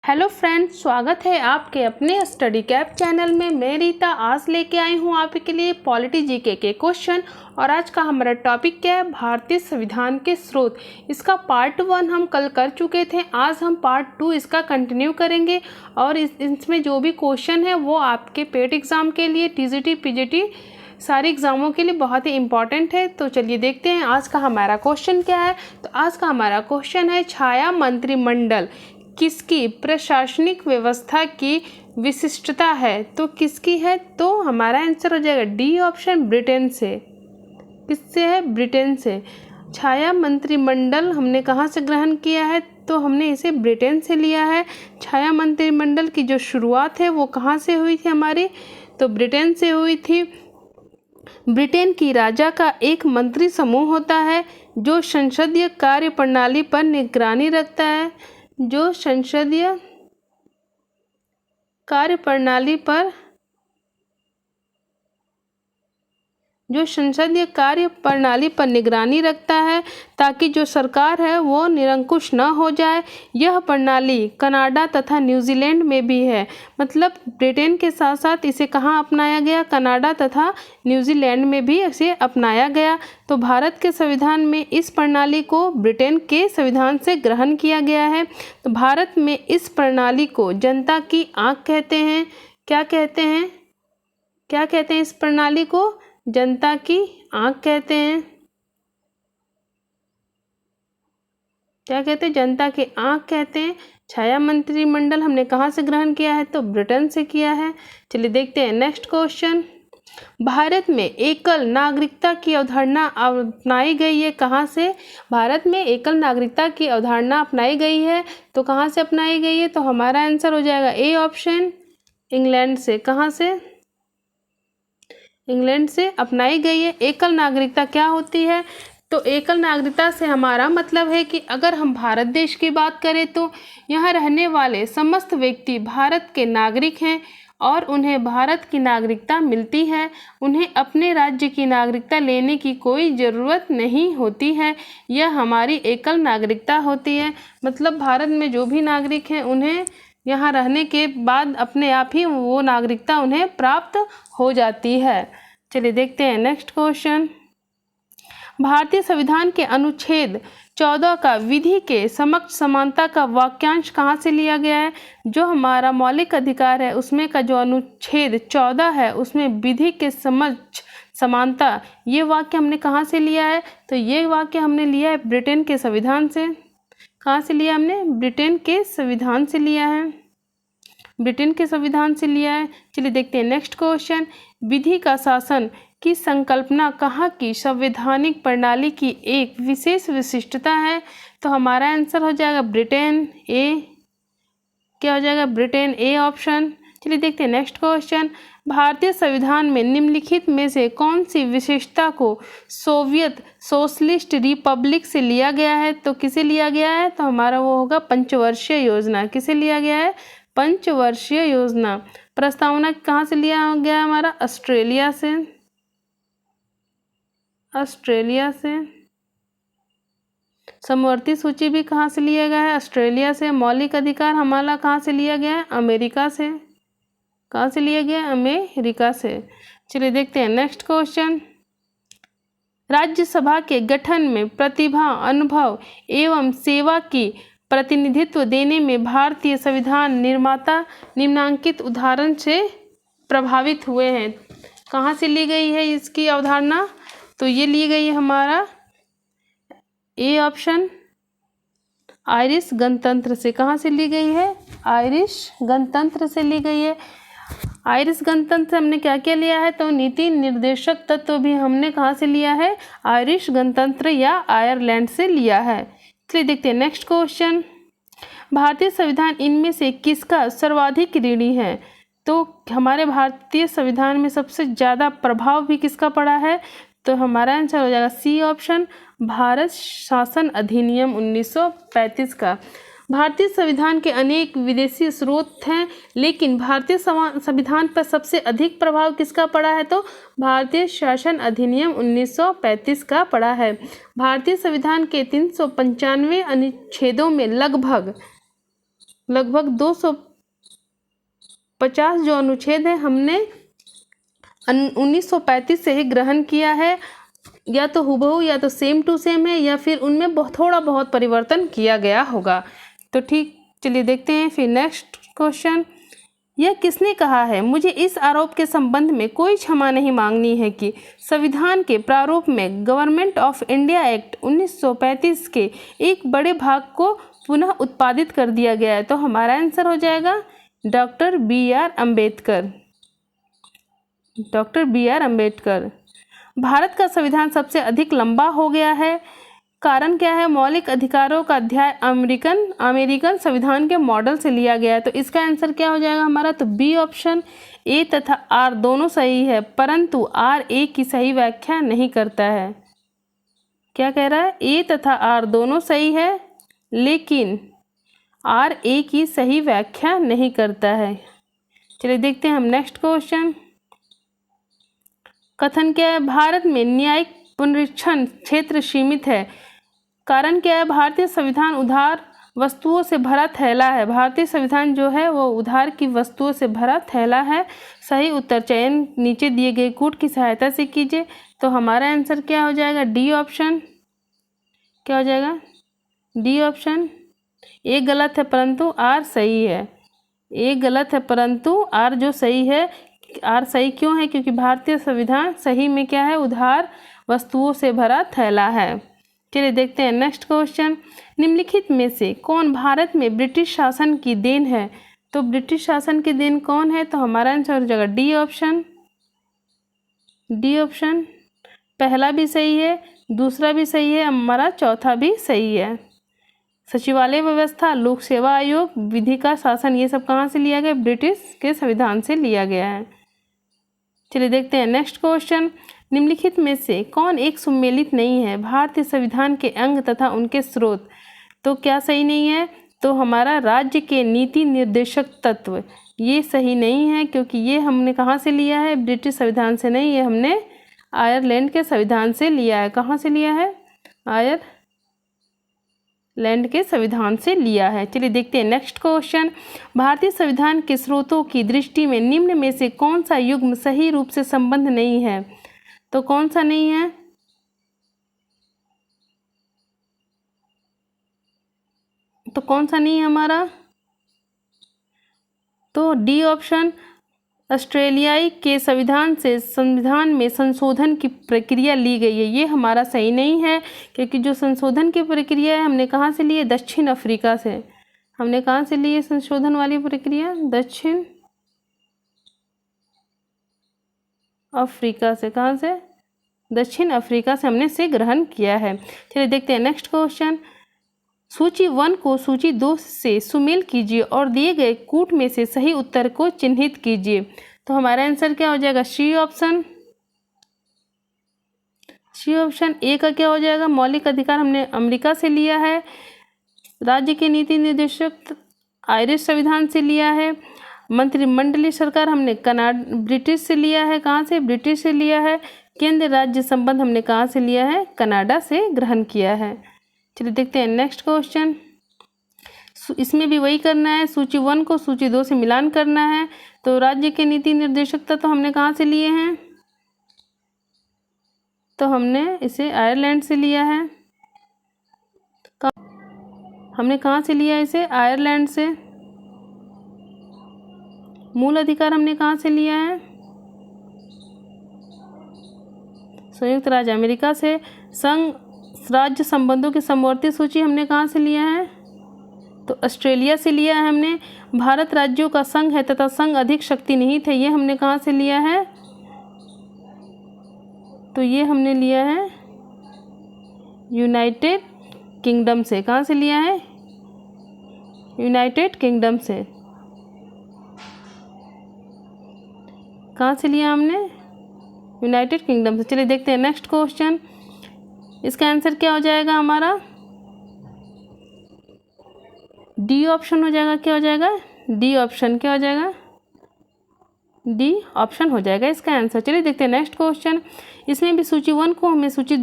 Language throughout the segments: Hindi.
हेलो फ्रेंड्स, स्वागत है आपके अपने स्टडी कैप चैनल में। मैं रीता आज लेके आई हूँ आपके लिए पॉलिटी जीके के क्वेश्चन। और आज का हमारा टॉपिक क्या है? भारतीय संविधान के स्रोत। इसका पार्ट 1 हम कल कर चुके थे। आज हम पार्ट 2 इसका कंटिन्यू करेंगे। और इसमें जो भी क्वेश्चन है वो आपके पेट एग्ज़ाम के लिए, टीजीटी पीजीटी सारे एग्ज़ामों के लिए बहुत ही इम्पॉर्टेंट है। तो चलिए देखते हैं आज का हमारा क्वेश्चन क्या है। तो आज का हमारा क्वेश्चन है, छाया मंत्रिमंडल किसकी प्रशासनिक व्यवस्था की विशिष्टता है? तो किसकी है? तो हमारा आंसर हो जाएगा डी ऑप्शन, ब्रिटेन से। किससे है? ब्रिटेन से। छाया मंत्रिमंडल हमने कहाँ से ग्रहण किया है? तो हमने इसे ब्रिटेन से लिया है। छाया मंत्रिमंडल की जो शुरुआत है वो कहाँ से हुई थी हमारी? तो ब्रिटेन से हुई थी। ब्रिटेन की राजा का एक मंत्री समूह होता है जो संसदीय कार्य प्रणाली पर निगरानी रखता है। जो संसदीय कार्य प्रणाली पर निगरानी रखता है ताकि जो सरकार है वो निरंकुश न हो जाए। यह प्रणाली कनाडा तथा न्यूजीलैंड में भी है। मतलब ब्रिटेन के साथ साथ इसे कहाँ अपनाया गया? कनाडा तथा न्यूजीलैंड में भी इसे अपनाया गया। तो भारत के संविधान में इस प्रणाली को ब्रिटेन के संविधान से ग्रहण किया गया है। तो भारत में इस प्रणाली को जनता की आँख कहते हैं। क्या कहते हैं? क्या कहते हैं इस प्रणाली को? जनता की आँख कहते हैं। क्या कहते हैं? जनता की आँख कहते हैं। छाया मंत्रिमंडल हमने कहाँ से ग्रहण किया है? तो ब्रिटेन से किया है। चलिए देखते हैं नेक्स्ट क्वेश्चन। भारत में एकल नागरिकता की अवधारणा अपनाई गई है। कहाँ से? भारत में एकल नागरिकता की अवधारणा अपनाई गई है। तो कहाँ से अपनाई गई है? तो हमारा आंसर हो जाएगा ए ऑप्शन, इंग्लैंड से। कहाँ से? इंग्लैंड से अपनाई गई है। एकल नागरिकता क्या होती है? तो एकल नागरिकता से हमारा मतलब है कि अगर हम भारत देश की बात करें तो यहाँ रहने वाले समस्त व्यक्ति भारत के नागरिक हैं और उन्हें भारत की नागरिकता मिलती है। उन्हें अपने राज्य की नागरिकता लेने की कोई ज़रूरत नहीं होती है। यह हमारी एकल नागरिकता होती है। मतलब भारत में जो भी नागरिक हैं उन्हें यहाँ रहने के बाद अपने आप ही वो नागरिकता उन्हें प्राप्त हो जाती है। चलिए देखते हैं नेक्स्ट क्वेश्चन। भारतीय संविधान के अनुच्छेद 14 का विधि के समक्ष समानता का वाक्यांश कहाँ से लिया गया है? जो हमारा मौलिक अधिकार है उसमें का जो अनुच्छेद 14 है उसमें विधि के समक्ष समानता, ये वाक्य हमने कहाँ से लिया है? तो ये वाक्य हमने लिया है ब्रिटेन के संविधान से। कहाँ से लिया हमने? ब्रिटेन के संविधान से लिया है। ब्रिटेन के संविधान से लिया है। चलिए देखते हैं नेक्स्ट क्वेश्चन। विधि का शासन की संकल्पना कहाँ की संवैधानिक प्रणाली की एक विशेष विशिष्टता है? तो हमारा आंसर हो जाएगा ब्रिटेन, ए। क्या हो जाएगा? Britain, A option. चलिए देखते हैं नेक्स्ट क्वेश्चन। भारतीय संविधान में निम्नलिखित में से कौन सी विशेषता को सोवियत सोशलिस्ट रिपब्लिक से लिया गया है? तो किसे लिया गया है? तो हमारा वो होगा पंचवर्षीय योजना। किसे लिया गया है? पंचवर्षीय योजना। प्रस्तावना कहाँ से लिया गया? हमारा ऑस्ट्रेलिया से। ऑस्ट्रेलिया से। समवर्ती सूची भी कहाँ से लिया गया है? ऑस्ट्रेलिया से। मौलिक अधिकार हमारा कहाँ से लिया गया है? अमेरिका से। कहाँ से लिया गया? अमेरिका से। चलिए देखते हैं नेक्स्ट क्वेश्चन। राज्यसभा के गठन में प्रतिभा, अनुभव एवं सेवा की प्रतिनिधित्व देने में भारतीय संविधान निर्माता निम्नांकित उदाहरण से प्रभावित हुए हैं। कहाँ से ली गई है इसकी अवधारणा? तो ये ली गई है हमारा ए ऑप्शन, आयरिश गणतंत्र से। कहाँ से ली गई है? आयरिश गणतंत्र से ली गई है। आयरिश गणतंत्र से हमने क्या क्या लिया है? तो नीति निर्देशक तत्व भी हमने कहाँ से लिया है? आयरिश गणतंत्र या आयरलैंड से लिया है। चलिए देखते हैं नेक्स्ट क्वेश्चन। भारतीय संविधान इनमें से किसका सर्वाधिक ऋणी है? तो हमारे भारतीय संविधान में सबसे ज़्यादा प्रभाव भी किसका पड़ा है? तो हमारा आंसर हो जाएगा सी ऑप्शन, भारत शासन अधिनियम 1935 का। भारतीय संविधान के अनेक विदेशी स्रोत हैं, लेकिन भारतीय संविधान पर सबसे अधिक प्रभाव किसका पड़ा है? तो भारतीय शासन अधिनियम 1935 का पड़ा है। भारतीय संविधान के 395 अनुच्छेदों में लगभग लगभग 250 जो अनुच्छेद है हमने 1935 से ही ग्रहण किया है, या तो हुबहू या तो सेम टू सेम है, या फिर उनमें थोड़ा बहुत परिवर्तन किया गया होगा। तो ठीक, चलिए देखते हैं फिर नेक्स्ट क्वेश्चन। यह किसने कहा है? मुझे इस आरोप के संबंध में कोई क्षमा नहीं मांगनी है कि संविधान के प्रारूप में गवर्नमेंट ऑफ इंडिया एक्ट 1935 के एक बड़े भाग को पुनः उत्पादित कर दिया गया है। तो हमारा आंसर हो जाएगा doctor B R Ambedkar. Doctor B R Ambedkar. Bharat का संविधान सबसे अधिक लंबा हो गया है, कारण क्या है? मौलिक अधिकारों का अध्याय अमेरिकन संविधान के मॉडल से लिया गया है। तो इसका आंसर क्या हो जाएगा हमारा? तो बी ऑप्शन। ए तथा आर दोनों सही है, परंतु आर ए की सही व्याख्या नहीं करता है। क्या कह रहा है? ए तथा आर दोनों सही है, लेकिन आर ए की सही व्याख्या नहीं करता है। चलिए देखते हैं हम नेक्स्ट क्वेश्चन। कथन क्या है? भारत में न्यायिक पुनरीक्षण क्षेत्र सीमित है, कारण क्या है? भारतीय संविधान उधार वस्तुओं से भरा थैला है। भारतीय संविधान जो है वो उधार की वस्तुओं से भरा थैला है। सही उत्तर चयन नीचे दिए गए कूट की सहायता से कीजिए। तो हमारा आंसर क्या हो जाएगा? D option. क्या हो जाएगा? D option. ए गलत है परंतु आर सही है। ए गलत है परंतु आर जो सही है। आर सही क्यों है? क्योंकि भारतीय संविधान सही में क्या है? उधार वस्तुओं से भरा थैला है। चलिए देखते हैं नेक्स्ट क्वेश्चन। निम्नलिखित में से कौन भारत में ब्रिटिश शासन की देन है? तो ब्रिटिश शासन की देन कौन है? तो हमारा आंसर हो जाएगा डी ऑप्शन। D option. पहला भी सही है, दूसरा भी सही है, हमारा चौथा भी सही है। सचिवालय व्यवस्था, लोक सेवा आयोग, विधि का शासन, ये सब कहाँ से लिया गया? ब्रिटिश के संविधान से लिया गया है। चलिए देखते हैं नेक्स्ट क्वेश्चन। निम्नलिखित में से कौन एक सुमेलित नहीं है? भारतीय संविधान के अंग तथा उनके स्रोत। तो क्या सही नहीं है? तो हमारा राज्य के नीति निर्देशक तत्व, ये सही नहीं है, क्योंकि ये हमने कहाँ से लिया है? ब्रिटिश संविधान से नहीं, ये हमने आयरलैंड के संविधान से लिया है। कहाँ से लिया है? आयरलैंड के संविधान से लिया है। चलिए देखते हैं नेक्स्ट क्वेश्चन। भारतीय संविधान के स्रोतों की दृष्टि में निम्न में से कौन सा युग्म सही रूप से संबद्ध नहीं है? तो कौन सा नहीं है? तो कौन सा नहीं है हमारा? तो डी ऑप्शन। ऑस्ट्रेलियाई के संविधान में संशोधन की प्रक्रिया ली गई है, ये हमारा सही नहीं है, क्योंकि जो संशोधन की प्रक्रिया है हमने कहाँ से ली है? दक्षिण अफ्रीका से। हमने कहाँ से ली है संशोधन वाली प्रक्रिया? दक्षिण अफ्रीका से। कहाँ से? दक्षिण अफ्रीका से हमने इसे ग्रहण किया है। चलिए देखते हैं नेक्स्ट क्वेश्चन। सूची 1 को सूची 2 से सुमेल कीजिए और दिए गए कूट में से सही उत्तर को चिन्हित कीजिए। तो हमारा आंसर क्या हो जाएगा? C option. C option. ए का क्या हो जाएगा? मौलिक अधिकार हमने अमेरिका से लिया है। राज्य के नीति निर्देशक आयरिश संविधान से लिया है। मंत्रिमंडलीय सरकार हमने ब्रिटिश से लिया है। कहाँ से? ब्रिटिश से लिया है। केंद्र राज्य संबंध हमने कहाँ से लिया है? कनाडा से ग्रहण किया है। चलिए देखते हैं नेक्स्ट क्वेश्चन। इसमें भी वही करना है, सूची 1 को सूची 2 से मिलान करना है। तो राज्य के नीति निर्देशकता तो हमने कहाँ से लिए हैं? तो हमने इसे आयरलैंड से लिया है। हमने कहाँ से लिया है इसे? आयरलैंड से। मूल अधिकार हमने कहाँ से लिया है? संयुक्त राज्य अमेरिका से। संघ राज्य संबंधों की समवर्ती सूची हमने कहाँ से लिया है? तो ऑस्ट्रेलिया से लिया है हमने। भारत राज्यों का संघ है तथा संघ अधिक शक्ति नहीं थे, ये हमने कहाँ से लिया है? तो ये हमने लिया है यूनाइटेड किंगडम से। कहाँ से लिया है? यूनाइटेड किंगडम से। कहाँ से लिया हमने? यूनाइटेड किंगडम से। चलिए देखते हैं नेक्स्ट क्वेश्चन। इसका आंसर क्या हो जाएगा हमारा? डी ऑप्शन हो जाएगा। क्या हो जाएगा? D option. क्या हो जाएगा? डी ऑप्शन हो जाएगा इसका आंसर। चलिए देखते हैं नेक्स्ट क्वेश्चन। इसमें भी सूची 1 को हमें सूची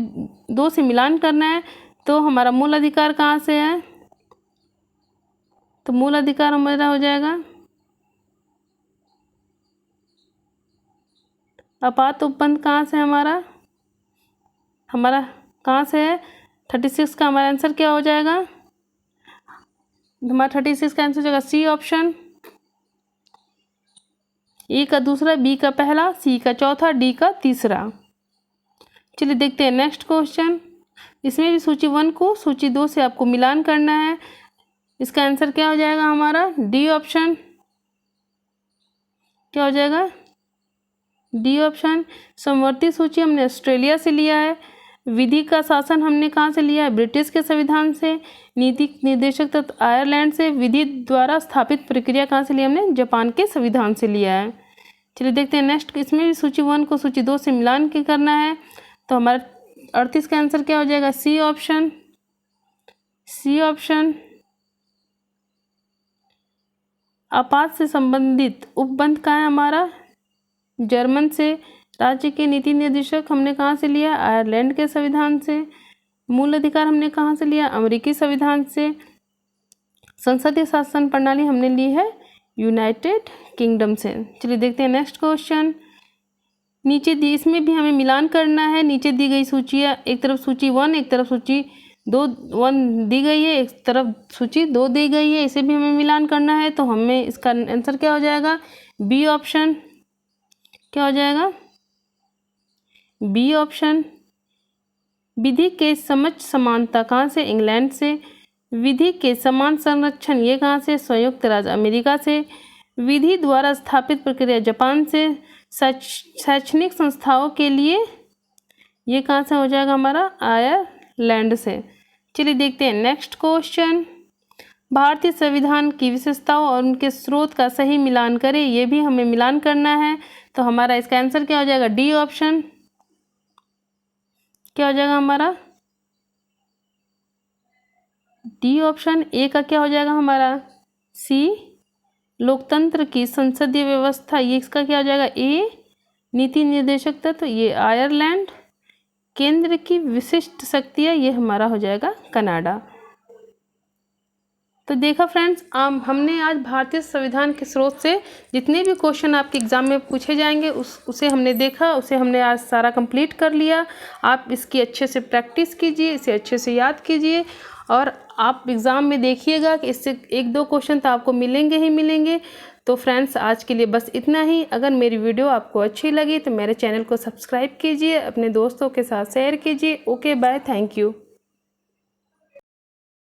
2 से मिलान करना है। तो हमारा मूल अधिकार कहाँ से है? तो मूल अधिकार हमारा हो जाएगा आपात उपबंध। कहाँ से हमारा कहाँ से है 36 का हमारा आंसर क्या हो जाएगा, हमारा 36 का आंसर हो जाएगा सी ऑप्शन। ए का दूसरा, बी का पहला, सी का चौथा, डी का तीसरा। चलिए देखते हैं नेक्स्ट क्वेश्चन। इसमें भी सूची 1 को सूची 2 से आपको मिलान करना है। इसका आंसर क्या हो जाएगा हमारा डी ऑप्शन। क्या हो जाएगा डी ऑप्शन। समवर्ती सूची हमने ऑस्ट्रेलिया से लिया है। विधि का शासन हमने कहाँ से लिया है, ब्रिटिश के संविधान से। नीति निर्देशक तत्व आयरलैंड से। विधि द्वारा स्थापित प्रक्रिया कहाँ से लिया हमने, जापान के संविधान से लिया है। चलिए देखते हैं नेक्स्ट। इसमें भी सूची 1 को सूची 2 से मिलान के करना है। तो हमारा 38 का आंसर क्या हो जाएगा सी ऑप्शन। C option. आपात से संबंधित उपबंध का है हमारा जर्मन से। राज्य के नीति निर्देशक हमने कहाँ से लिया, आयरलैंड के संविधान से। मूल अधिकार हमने कहाँ से लिया, अमेरिकी संविधान से। संसदीय शासन प्रणाली हमने ली है यूनाइटेड किंगडम से। चलिए देखते हैं नेक्स्ट क्वेश्चन। नीचे दी, इसमें भी हमें मिलान करना है। नीचे दी गई सूचियाँ, एक तरफ सूची 1, एक तरफ सूची 2 1 दी गई है, एक तरफ सूची 2 दी गई है। इसे भी हमें मिलान करना है। तो हमें इसका आंसर क्या हो जाएगा बी ऑप्शन। क्या हो जाएगा बी ऑप्शन। विधि के समक्ष समानता कहाँ से, इंग्लैंड से। विधि के समान संरक्षण ये कहाँ से, संयुक्त राज्य अमेरिका से। विधि द्वारा स्थापित प्रक्रिया जापान से। शैक्षणिक संस्थाओं के लिए ये कहाँ से हो जाएगा हमारा आयरलैंड से। चलिए देखते हैं नेक्स्ट क्वेश्चन। भारतीय संविधान की विशेषताओं और उनके स्रोत का सही मिलान करें। ये भी हमें मिलान करना है। तो हमारा इसका आंसर क्या हो जाएगा डी ऑप्शन। क्या हो जाएगा हमारा डी ऑप्शन। ए का क्या हो जाएगा हमारा सी लोकतंत्र की संसदीय व्यवस्था, ये इसका क्या हो जाएगा ए। नीति निर्देशक तत्व ये आयरलैंड। केंद्र की विशिष्ट शक्तियाँ ये हमारा हो जाएगा कनाडा। तो देखा फ्रेंड्स, हमने आज भारतीय संविधान के स्रोत से जितने भी क्वेश्चन आपके एग्ज़ाम में पूछे जाएंगे उसे हमने देखा, उसे हमने आज सारा कंप्लीट कर लिया। आप इसकी अच्छे से प्रैक्टिस कीजिए, इसे अच्छे से याद कीजिए और आप एग्ज़ाम में देखिएगा कि इससे 1-2 क्वेश्चन तो आपको मिलेंगे ही मिलेंगे। तो फ्रेंड्स आज के लिए बस इतना ही। अगर मेरी वीडियो आपको अच्छी लगी तो मेरे चैनल को सब्सक्राइब कीजिए, अपने दोस्तों के साथ शेयर कीजिए। Okay bye, thank you.